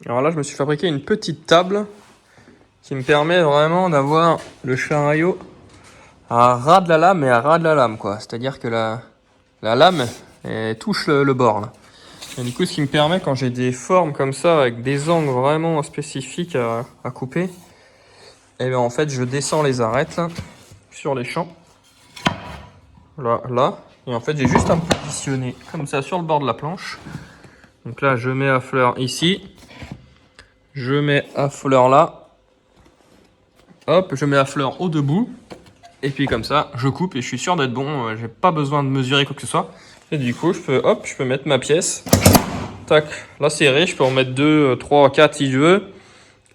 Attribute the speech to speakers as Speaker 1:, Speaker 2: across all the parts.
Speaker 1: Alors là, je me suis fabriqué une petite table qui me permet vraiment d'avoir le chariot à ras de la lame et à ras de la lame, quoi. C'est-à-dire que la lame elle touche le bord, là. Et du coup, ce qui me permet, quand j'ai des formes comme ça, avec des angles vraiment spécifiques à couper, et bien en fait, je descends les arêtes là, sur les champs. Là. Et en fait, j'ai juste à me positionner comme ça sur le bord de la planche. Donc là, je mets à fleur ici. Je mets à fleur là. Hop, je mets à fleur au debout. Et puis comme ça, je coupe et je suis sûr d'être bon. J'ai pas besoin de mesurer quoi que ce soit. Et du coup, je peux mettre ma pièce. Tac, la serrer. Je peux en mettre 2, 3, 4 si je veux.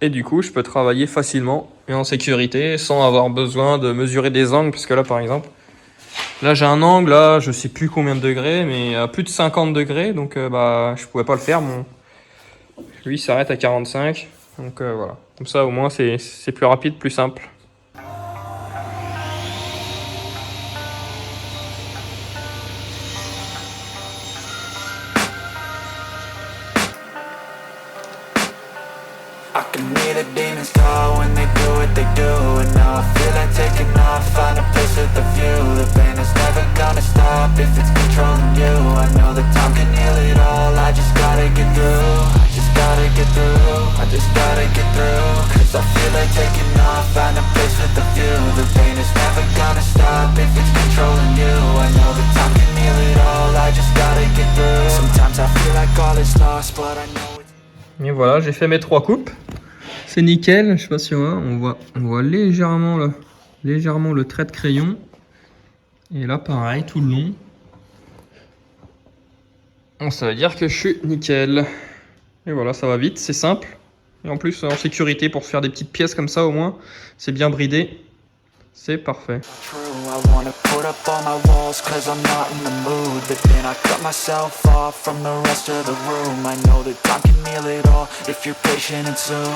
Speaker 1: Et du coup, je peux travailler facilement et en sécurité sans avoir besoin de mesurer des angles. Parce que là, par exemple, là, j'ai un angle, là, je sais plus combien de degrés, mais à plus de 50 degrés. Donc, je pouvais pas le faire. Lui, il s'arrête à 45. Donc, voilà. Comme ça, au moins, c'est plus rapide, plus simple.
Speaker 2: I can hear the demons call when they do what they do. And now I feel like taking off, find a place with a view. The pain is never gonna stop if it's controlling you. I know that time can heal it all, I just gotta get through. I just gotta get through, I just gotta get through. Cause I feel like taking off, find a place with a view. The pain is never gonna stop if it's controlling you. I know that time can heal it all, I just gotta get through. Sometimes I feel like all is lost, but I know it's...
Speaker 1: Et voilà, j'ai fait mes 3 coupes. C'est nickel, je sais pas si on voit légèrement le trait de crayon. Et là, pareil, tout le long. Bon, ça veut dire que je suis nickel. Et voilà, ça va vite, c'est simple. Et en plus, en sécurité, pour faire des petites pièces comme ça, au moins, c'est bien bridé. C'est parfait.
Speaker 2: I wanna put up all my walls cause I'm not in the mood. But then I cut myself off from the rest of the room. I know that time can heal it all if you're patient and soon.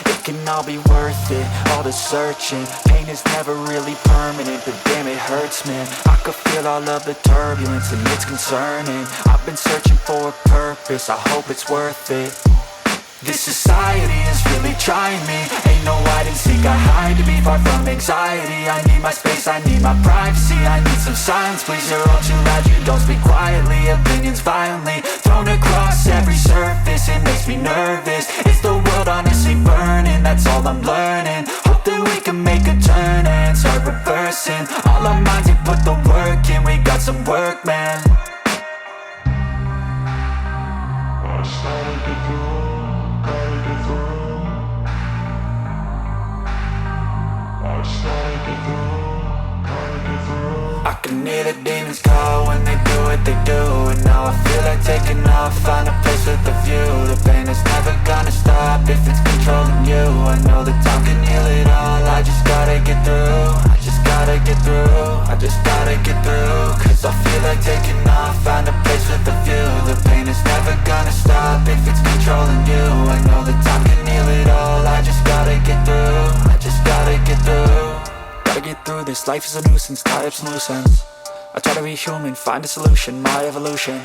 Speaker 2: It can all be worth it, all the searching. Pain is never really permanent, but damn it hurts, man. I could feel all of the turbulence and it's concerning. I've been searching for a purpose, I hope it's worth it. This society is really trying me. Ain't no hide and seek, I hide to be far from anxiety. I need my space, I need my privacy. I need some silence, please, you're all too loud. You don't speak quietly, opinions violently thrown across every surface. It makes me nervous, it's the world honestly burning. That's all I'm learning, hope that we can make a turn and start reversing. All our minds, we put the work in. We got some work, man. I can hear the demons call when they do what they do. And now I feel like taking off, find a place with a view. The pain is never gonna stop if it's controlling you. I know that time can heal it all, I just gotta get through. I just gotta get through, I just gotta get through. Cause I feel like taking off, find a place with a view. The pain is never gonna stop if it's controlling you. I know that time can heal it all, I just gotta get through. I just gotta get through. Gotta get through this, life is a nuisance, tie up some loose ends. I try to be human, find a solution, my evolution.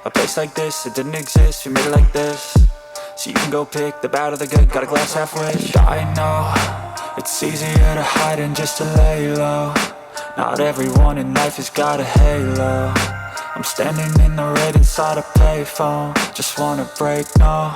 Speaker 2: A place like this, it didn't exist, we made it like this. So you can go pick the bad or the good, got a glass halfway. I know, it's easier to hide than just to lay low. Not everyone in life has got a halo. I'm standing in the red inside a payphone. Just wanna break, no,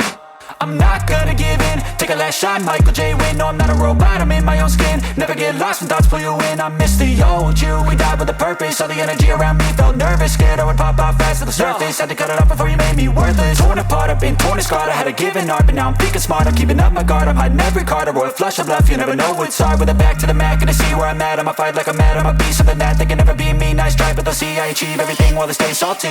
Speaker 2: I'm not gonna give in. Take a last shot, Michael J. Win. No, I'm not a robot, I'm in my own skin. Never get lost when thoughts pull you in. I miss the old you, we died with a purpose. All the energy around me felt nervous. Scared I would pop off fast to the surface. Had to cut it off before you made me worthless. Torn apart, I've been torn and scarred. I had a given art, but now I'm thinking smart. I'm keeping up my guard, I'm hiding every card. A royal flush of left, you never know what's hard. With a back to the mat, gonna see where I'm at. I'ma fight like I'm mad, I'ma be something that they can never be me. Nice try, but they'll see I achieve everything while they stay salty.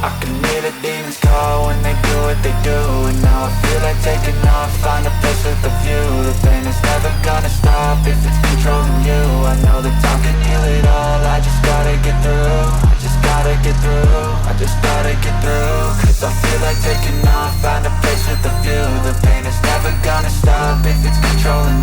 Speaker 2: I can hear the demons call when they do what they do. And now I feel like taking off, find a place with a view. The pain is never gonna stop if it's controlling you. I know that time can heal it all, I just gotta get through. I just gotta get through, I just gotta get through. Cause I feel like taking off, find a place with a view. The pain is never gonna stop if it's controlling